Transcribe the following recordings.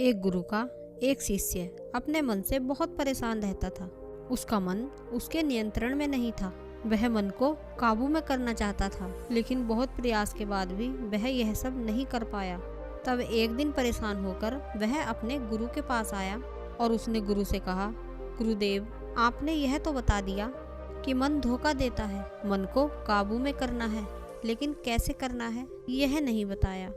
एक गुरु का एक शिष्य अपने मन से बहुत परेशान रहता था। उसका मन उसके नियंत्रण में नहीं था। वह मन को काबू में करना चाहता था, लेकिन बहुत प्रयास के बाद भी वह यह सब नहीं कर पाया। तब एक दिन परेशान होकर वह अपने गुरु के पास आया और उसने गुरु से कहा, गुरुदेव, आपने यह तो बता दिया कि मन धोखा देता है, मन को काबू में करना है, लेकिन कैसे करना है यह नहीं बताया।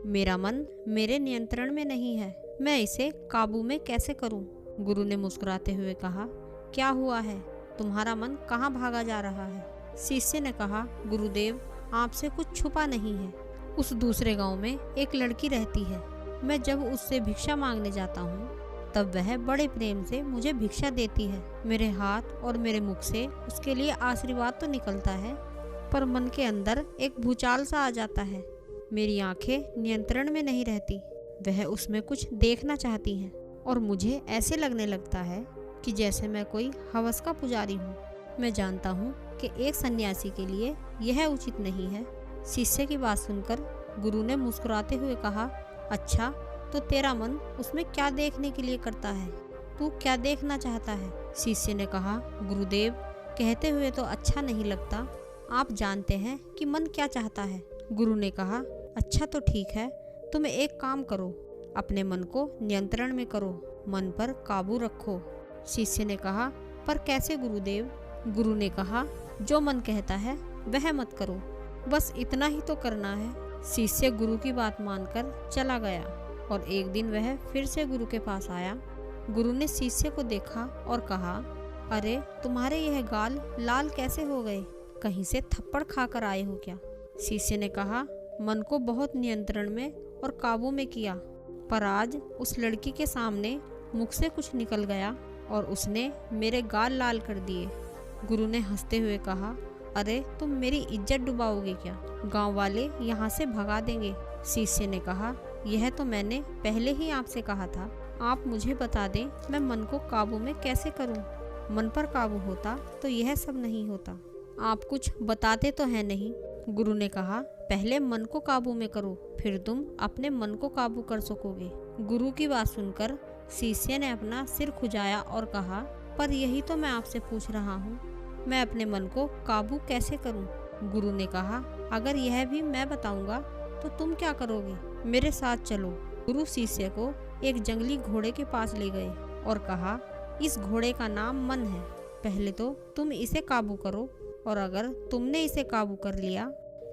मेरा मन मेरे नियंत्रण में नहीं है, मैं इसे काबू में कैसे करूं? गुरु ने मुस्कुराते हुए कहा, क्या हुआ है? तुम्हारा मन कहाँ भागा जा रहा है? शिष्य ने कहा, गुरुदेव, आपसे कुछ छुपा नहीं है। उस दूसरे गांव में एक लड़की रहती है। मैं जब उससे भिक्षा मांगने जाता हूँ तब वह बड़े प्रेम से मुझे भिक्षा देती है। मेरे हाथ और मेरे मुख से उसके लिए आशीर्वाद तो निकलता है, पर मन के अंदर एक भूचाल सा आ जाता है। मेरी आंखें नियंत्रण में नहीं रहती। वह उसमें कुछ देखना चाहती हैं और मुझे ऐसे लगने लगता है कि जैसे मैं कोई हवस का पुजारी हूँ। मैं जानता हूँ कि एक सन्यासी के लिए यह उचित नहीं है। शिष्य की बात सुनकर गुरु ने मुस्कुराते हुए कहा, अच्छा, तो तेरा मन उसमें क्या देखने के लिए करता है? तू क्या देखना चाहता है? शिष्य ने कहा, गुरुदेव, कहते हुए तो अच्छा नहीं लगता, आप जानते हैं कि मन क्या चाहता है। गुरु ने कहा, अच्छा तो ठीक है, तुम एक काम करो, अपने मन को नियंत्रण में करो, मन पर काबू रखो। शिष्य ने कहा, पर कैसे गुरुदेव? गुरु ने कहा, जो मन कहता है वह मत करो, बस इतना ही तो करना है। शिष्य गुरु की बात मानकर चला गया और एक दिन वह फिर से गुरु के पास आया। गुरु ने शिष्य को देखा और कहा, अरे, तुम्हारे यह गाल लाल कैसे हो गए? कहीं से थप्पड़ खाकर आए हो क्या? शिष्य ने कहा, मन को बहुत नियंत्रण में और काबू में किया, पर आज उस लड़की के सामने मुख से कुछ निकल गया और उसने मेरे गाल लाल कर दिए। गुरु ने हंसते हुए कहा, अरे, तुम मेरी इज्जत डुबाओगे क्या? गांव वाले यहाँ से भगा देंगे। शिष्य ने कहा, यह तो मैंने पहले ही आपसे कहा था। आप मुझे बता दें, मैं मन को काबू में कैसे करूं? मन पर काबू होता तो यह सब नहीं होता। आप कुछ बताते तो हैं नहीं। गुरु ने कहा, पहले मन को काबू में करो, फिर तुम अपने मन को काबू कर सकोगे। गुरु की बात सुनकर शिष्य ने अपना सिर खुजाया और कहा, पर यही तो मैं आपसे पूछ रहा हूँ, मैं अपने मन को काबू कैसे करूँ? गुरु ने कहा, अगर यह भी मैं बताऊंगा तो तुम क्या करोगे? मेरे साथ चलो। गुरु शिष्य को एक जंगली घोड़े के पास ले गए और कहा, इस घोड़े का नाम मन है, पहले तो तुम इसे काबू करो, और अगर तुमने इसे काबू कर लिया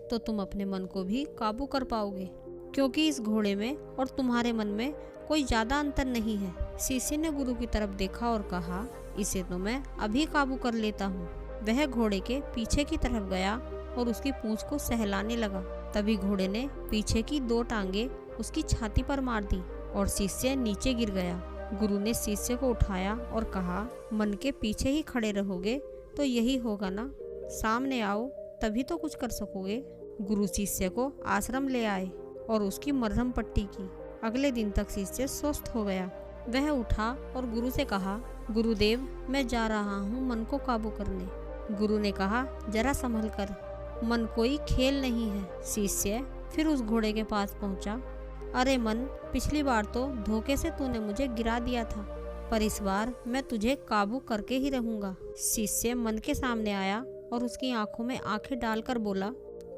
तो तुम अपने मन को भी काबू कर पाओगे, क्योंकि इस घोड़े में और तुम्हारे मन में कोई ज्यादा अंतर नहीं है। शिष्य ने गुरु की तरफ देखा और कहा, इसे तो मैं अभी काबू कर लेता हूँ। वह घोड़े के पीछे की तरफ गया और उसकी पूंछ को सहलाने लगा। तभी घोड़े ने पीछे की दो टांगे उसकी छाती पर मार दी और शिष्य नीचे गिर गया। गुरु ने शिष्य को उठाया और कहा, मन के पीछे ही खड़े रहोगे तो यही होगा ना, सामने आओ, तभी तो कुछ कर सकोगे। गुरु शिष्य को आश्रम ले आए और उसकी मरहम पट्टी की। अगले दिन तक शिष्य स्वस्थ हो गया। वह उठा और गुरु से कहा, गुरुदेव, मैं जा रहा हूँ मन को काबू करने। गुरु ने कहा, जरा संभल कर, मन कोई खेल नहीं है। शिष्य फिर उस घोड़े के पास पहुंचा। अरे मन, पिछली बार तो धोखे से तूने मुझे गिरा दिया था, पर इस बार मैं तुझे काबू करके ही रहूंगा। शिष्य मन के सामने आया और उसकी आंखों में आंखें डालकर बोला,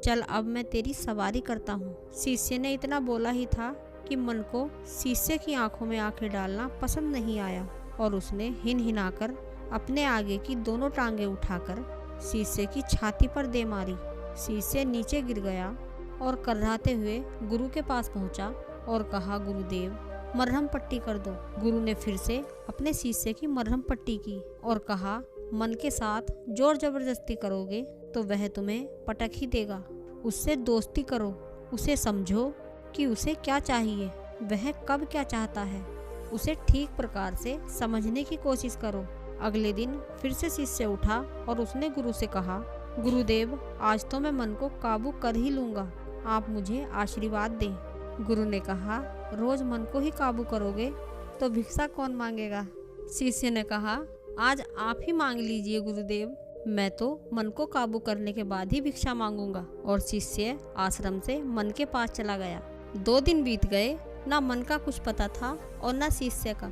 चल अब मैं तेरी सवारी करता हूँ। शिष्य ने इतना बोला ही था कि मन को शिष्य की आंखों में आंखें डालना पसंद नहीं आया और उसने हिनहिनाकर अपने आगे की दोनों टांगे उठाकर शिष्य की छाती पर दे मारी। शिष्य नीचे गिर गया और कर्राते हुए गुरु के पास पहुंचा और कहा, गुरुदेव, मरहम पट्टी कर दो। गुरु ने फिर से अपने शिष्य की मरहम पट्टी की और कहा, मन के साथ जोर जबरदस्ती करोगे तो वह तुम्हें पटक ही देगा। उससे दोस्ती करो, उसे समझो कि उसे क्या चाहिए, वह कब क्या चाहता है, उसे ठीक प्रकार से समझने की कोशिश करो। अगले दिन फिर से शिष्य उठा और उसने गुरु से कहा, गुरुदेव, आज तो मैं मन को काबू कर ही लूँगा, आप मुझे आशीर्वाद दें। गुरु ने कहा, रोज मन को ही काबू करोगे तो भिक्षा कौन मांगेगा? शिष्य ने कहा, आज आप ही मांग लीजिए गुरुदेव, मैं तो मन को काबू करने के बाद ही भिक्षा मांगूंगा। और शिष्य आश्रम से मन के पास चला गया। 2 दिन बीत गए ना मन का कुछ पता था और ना शिष्य का।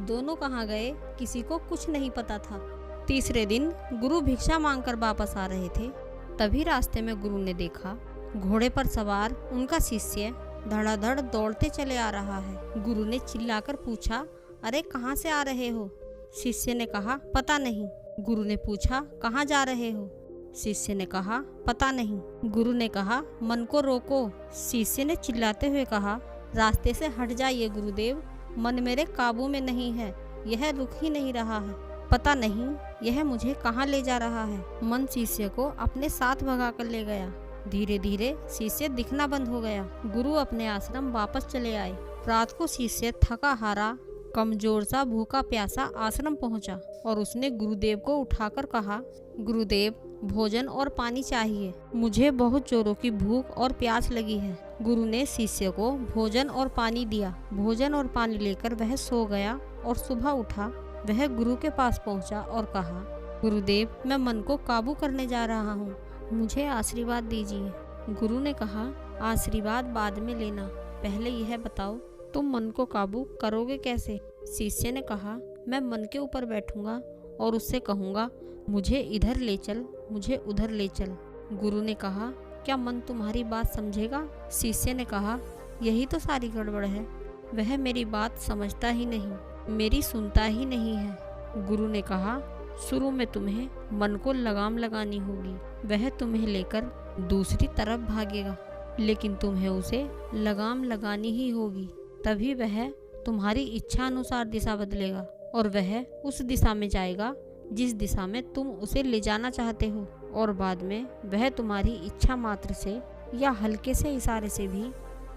दोनों कहाँ गए किसी को कुछ नहीं पता था। तीसरे दिन गुरु भिक्षा मांगकर वापस आ रहे थे। तभी रास्ते में गुरु ने देखा घोड़े पर सवार उनका शिष्य धड़ाधड़ दौड़ते चले आ रहा है। गुरु ने चिल्लाकर पूछा, अरे कहाँ से आ रहे हो? शिष्य ने कहा, पता नहीं। गुरु ने पूछा, कहाँ जा रहे हो? शिष्य ने कहा, पता नहीं। गुरु ने कहा, मन को रोको। शिष्य ने चिल्लाते हुए कहा, रास्ते से हट जाइए गुरुदेव, मन मेरे काबू में नहीं है, यह रुक ही नहीं रहा है, पता नहीं यह मुझे कहाँ ले जा रहा है। मन शिष्य को अपने साथ भगाकर ले गया। धीरे धीरे शिष्य दिखना बंद हो गया। गुरु अपने आश्रम वापस चले आए। रात को शिष्य थका हारा, कमजोर सा, भूखा प्यासा आश्रम पहुंचा और उसने गुरुदेव को उठाकर कहा, गुरुदेव भोजन और पानी चाहिए, मुझे बहुत जोरों की भूख और प्यास लगी है। गुरु ने शिष्य को भोजन और पानी दिया। भोजन और पानी लेकर वह सो गया और सुबह उठा। वह गुरु के पास पहुंचा और कहा, गुरुदेव मैं मन को काबू करने जा रहा हूँ, मुझे आशीर्वाद दीजिए। गुरु ने कहा, आशीर्वाद बाद में लेना, पहले यह बताओ तुम मन को काबू करोगे कैसे? शिष्य ने कहा, मैं मन के ऊपर बैठूंगा और उससे कहूँगा, मुझे इधर ले चल, मुझे उधर ले चल। गुरु ने कहा, क्या मन तुम्हारी बात समझेगा? शिष्य ने कहा, यही तो सारी गड़बड़ है, वह मेरी बात समझता ही नहीं, मेरी सुनता ही नहीं है। गुरु ने कहा, शुरू में तुम्हें मन को लगाम लगानी होगी, वह तुम्हें लेकर दूसरी तरफ भागेगा, लेकिन तुम्हें उसे लगाम लगानी ही होगी, तभी वह तुम्हारी इच्छा अनुसार दिशा बदलेगा और वह उस दिशा में जाएगा जिस दिशा में तुम उसे ले जाना चाहते हो, और बाद में वह तुम्हारी इच्छा मात्र से या हल्के से इशारे से भी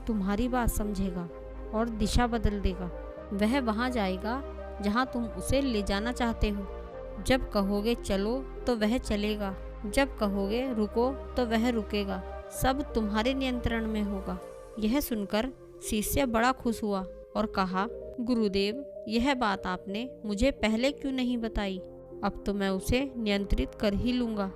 तुम्हारी बात समझेगा और दिशा बदल देगा। वह वहाँ जाएगा जहाँ तुम उसे ले जाना चाहते हो। जब कहोगे चलो तो वह चलेगा, जब कहोगे रुको तो वह रुकेगा, सब तुम्हारे नियंत्रण में होगा। यह सुनकर शिष्य बड़ा खुश हुआ और कहा, गुरुदेव यह बात आपने मुझे पहले क्यों नहीं बताई? अब तो मैं उसे नियंत्रित कर ही लूँगा,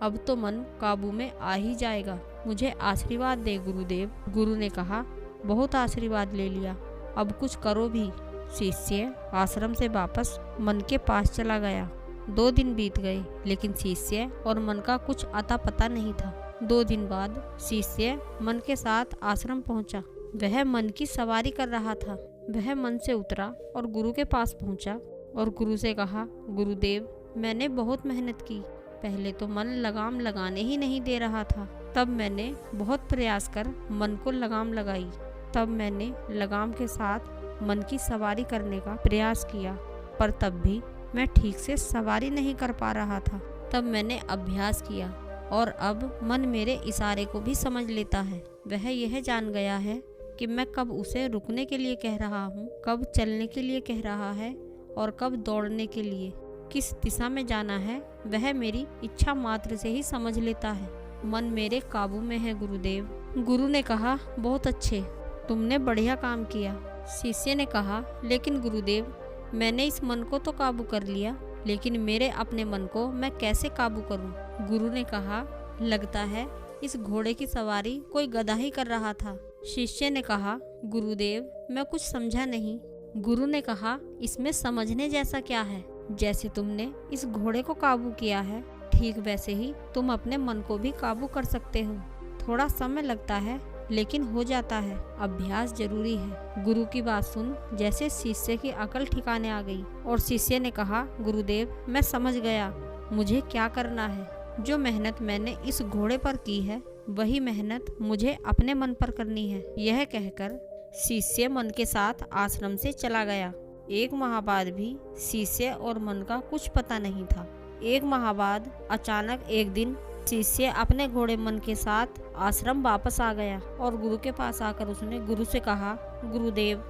अब तो मन काबू में आ ही जाएगा, मुझे आशीर्वाद दे गुरुदेव। गुरु ने कहा, बहुत आशीर्वाद ले लिया, अब कुछ करो भी। शिष्य आश्रम से वापस मन के पास चला गया। 2 दिन बीत गए, लेकिन शिष्य और मन का कुछ अता पता नहीं था। 2 दिन बाद शिष्य मन के साथ आश्रम पहुंचा। वह मन की सवारी कर रहा था। वह मन से उतरा और गुरु के पास पहुंचा और गुरु से कहा, गुरुदेव मैंने बहुत मेहनत की, पहले तो मन लगाम लगाने ही नहीं दे रहा था, तब मैंने बहुत प्रयास कर मन को लगाम लगाई, तब मैंने लगाम के साथ मन की सवारी करने का प्रयास किया, पर तब भी मैं ठीक से सवारी नहीं कर पा रहा था। तब मैंने अभ्यास किया और अब मन मेरे इशारे को भी समझ लेता है। वह यह जान गया है कि मैं कब उसे रुकने के लिए कह रहा हूँ, कब चलने के लिए कह रहा है और कब दौड़ने के लिए, किस दिशा में जाना है, वह मेरी इच्छा मात्र से ही समझ लेता है। मन मेरे काबू में है गुरुदेव। गुरु ने कहा, बहुत अच्छे, तुमने बढ़िया काम किया। शिष्य ने कहा, लेकिन गुरुदेव मैंने इस मन को तो काबू कर लिया, लेकिन मेरे अपने मन को मैं कैसे काबू करूं? गुरु ने कहा, लगता है इस घोड़े की सवारी कोई गधा ही कर रहा था। शिष्य ने कहा, गुरुदेव मैं कुछ समझा नहीं। गुरु ने कहा, इसमें समझने जैसा क्या है? जैसे तुमने इस घोड़े को काबू किया है, ठीक वैसे ही तुम अपने मन को भी काबू कर सकते हो। थोड़ा समय लगता है, लेकिन हो जाता है, अभ्यास जरूरी है। गुरु की बात सुन जैसे शिष्य की अकल ठिकाने आ गई और शिष्य ने कहा, गुरुदेव मैं समझ गया, मुझे क्या करना है। जो मेहनत मैंने इस घोड़े पर की है, वही मेहनत मुझे अपने मन पर करनी है। यह कहकर शिष्य मन के साथ आश्रम से चला गया। 1 माह बाद भी शिष्य और मन का कुछ पता नहीं था। 1 माह बाद अचानक एक दिन शिष्य अपने घोड़े मन के साथ आश्रम वापस आ गया और गुरु के पास आकर उसने गुरु से कहा, गुरुदेव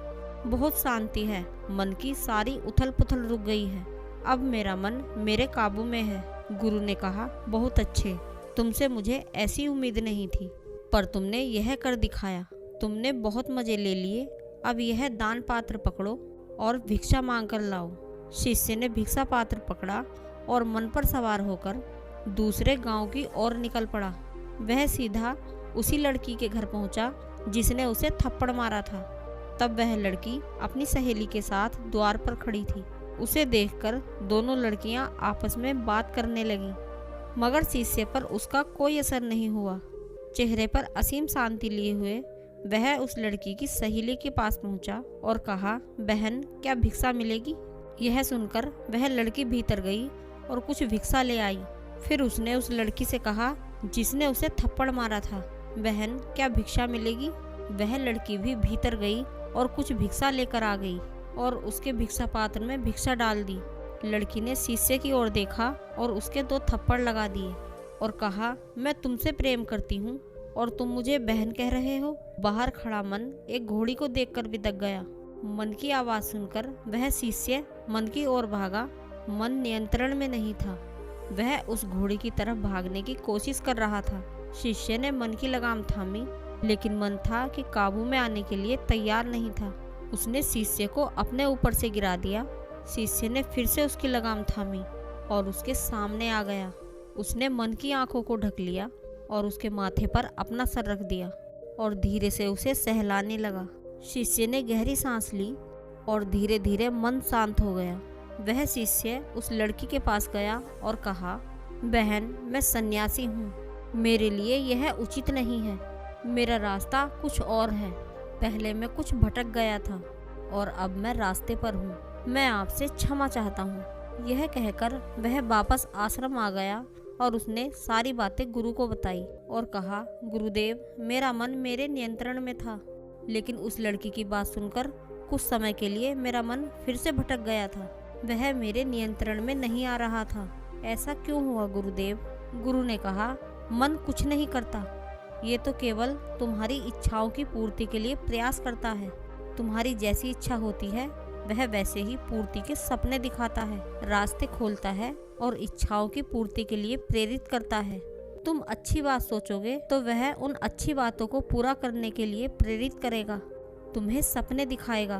बहुत शांति है, मन की सारी उथल पुथल रुक गई है, अब मेरा मन मेरे काबू में है। गुरु ने कहा, बहुत अच्छे, तुमसे मुझे ऐसी उम्मीद नहीं थी, पर तुमने यह कर दिखाया। तुमने बहुत मजे ले लिए, अब यह दान पात्र पकड़ो और भिक्षा मांग कर लाओ। शिष्य ने भिक्षा पात्र पकड़ा और मन पर सवार होकर दूसरे गांव की ओर निकल पड़ा। वह सीधा उसी लड़की के घर पहुंचा जिसने उसे थप्पड़ मारा था। तब वह लड़की अपनी सहेली के साथ द्वार पर खड़ी थी। उसे देखकर दोनों लड़कियां आपस में बात करने लगीं, मगर शिष्य पर उसका कोई असर नहीं हुआ। चेहरे पर असीम शांति लिए हुए वह उस लड़की की सहेली के पास पहुंचा और कहा, बहन, क्या भिक्षा मिलेगी? यह सुनकर वह लड़की भीतर गई और कुछ भिक्षा ले आई। फिर उसने उस लड़की से कहा जिसने उसे थप्पड़ मारा था, बहन, क्या भिक्षा मिलेगी? वह लड़की भी भीतर गई और कुछ भिक्षा लेकर आ गई और उसके भिक्षा पात्र में भिक्षा डाल दी। लड़की ने शिष्य की ओर देखा और उसके 2 थप्पड़ लगा दिए और कहा, मैं तुमसे प्रेम करती हूँ और तुम मुझे बहन कह रहे हो? बाहर खड़ा मन एक घोड़ी को देखकर बिदक गया। मन की आवाज़ सुनकर वह शिष्य मन की ओर भागा। मन नियंत्रण में नहीं था, वह उस घोड़ी की तरफ भागने की कोशिश कर रहा था। शिष्य ने मन की लगाम थामी, लेकिन मन था कि काबू में आने के लिए तैयार नहीं था। उसने शिष्य को अपने ऊपर से गिरा दिया। शिष्य ने फिर से उसकी लगाम थामी और उसके सामने आ गया। उसने मन की आंखों को ढक लिया और उसके माथे पर अपना सर रख दिया और धीरे से उसे सहलाने लगा। शिष्य ने गहरी सांस ली और धीरे धीरे मन शांत हो गया। वह शिष्य उस लड़की के पास गया और कहा, बहन, मैं सन्यासी हूँ, मेरे लिए यह उचित नहीं है। मेरा रास्ता कुछ और है। पहले मैं कुछ भटक गया था और अब मैं रास्ते पर हूँ। मैं आपसे क्षमा चाहता हूँ। यह कहकर वह वापस आश्रम आ गया और उसने सारी बातें गुरु को बताई और कहा, गुरुदेव, मेरा मन मेरे नियंत्रण में था, लेकिन उस लड़की की बात सुनकर कुछ समय के लिए मेरा मन फिर से भटक गया था। वह मेरे नियंत्रण में नहीं आ रहा था। ऐसा क्यों हुआ गुरुदेव? गुरु ने कहा, मन कुछ नहीं करता, ये तो केवल तुम्हारी इच्छाओं की पूर्ति के लिए प्रयास करता है। तुम्हारी जैसी इच्छा होती है वह वैसे ही पूर्ति के सपने दिखाता है, रास्ते खोलता है और इच्छाओं की पूर्ति के लिए प्रेरित करता है। तुम अच्छी बात सोचोगे तो वह उन अच्छी बातों को पूरा करने के लिए प्रेरित करेगा, तुम्हें सपने दिखाएगा,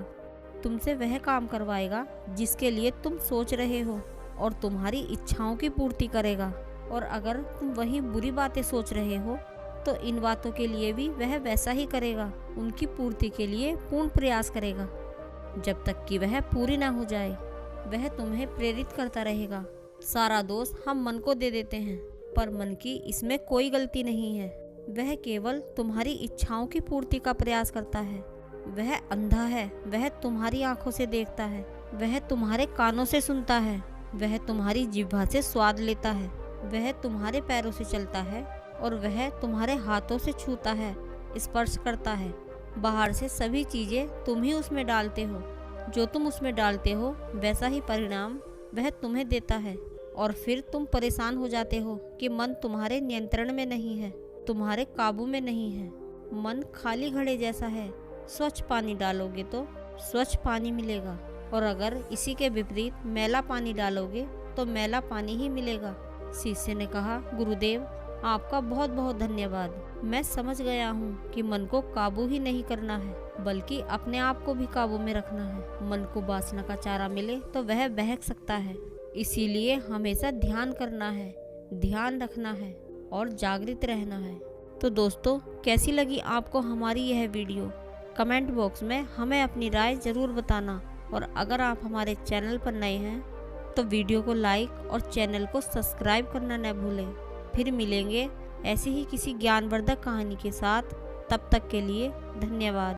तुमसे वह काम करवाएगा जिसके लिए तुम सोच रहे हो और तुम्हारी इच्छाओं की पूर्ति करेगा। और अगर तुम वही बुरी बातें सोच रहे हो तो इन बातों के लिए भी वह वैसा ही करेगा, उनकी पूर्ति के लिए पूर्ण प्रयास करेगा। जब तक कि वह पूरी ना हो जाए वह तुम्हें प्रेरित करता रहेगा। सारा दोष हम मन को दे देते हैं, पर मन की इसमें कोई गलती नहीं है। वह केवल तुम्हारी इच्छाओं की पूर्ति का प्रयास करता है। वह अंधा है, वह तुम्हारी आंखों से देखता है, वह तुम्हारे कानों से सुनता है, वह तुम्हारी जिह्वा से स्वाद लेता है, वह तुम्हारे पैरों से चलता है और वह तुम्हारे हाथों से छूता है, स्पर्श करता है। बाहर से सभी चीज़ें तुम ही उसमें डालते हो। जो तुम उसमें डालते हो वैसा ही परिणाम वह तुम्हें देता है। और फिर तुम परेशान हो जाते हो कि मन तुम्हारे नियंत्रण में नहीं है, तुम्हारे काबू में नहीं है। मन खाली घड़े जैसा है, स्वच्छ पानी डालोगे तो स्वच्छ पानी मिलेगा, और अगर इसी के विपरीत मैला पानी डालोगे तो मैला पानी ही मिलेगा। शिष्य ने कहा, गुरुदेव, आपका बहुत बहुत धन्यवाद। मैं समझ गया हूँ कि मन को काबू ही नहीं करना है, बल्कि अपने आप को भी काबू में रखना है। मन को वासना का चारा मिले तो वह बहक सकता है, इसीलिए हमेशा ध्यान करना है, ध्यान रखना है और जागृत रहना है। तो दोस्तों, कैसी लगी आपको हमारी यह वीडियो? कमेंट बॉक्स में हमें अपनी राय ज़रूर बताना। और अगर आप हमारे चैनल पर नए हैं तो वीडियो को लाइक और चैनल को सब्सक्राइब करना न भूलें। फिर मिलेंगे ऐसी ही किसी ज्ञानवर्धक कहानी के साथ। तब तक के लिए धन्यवाद।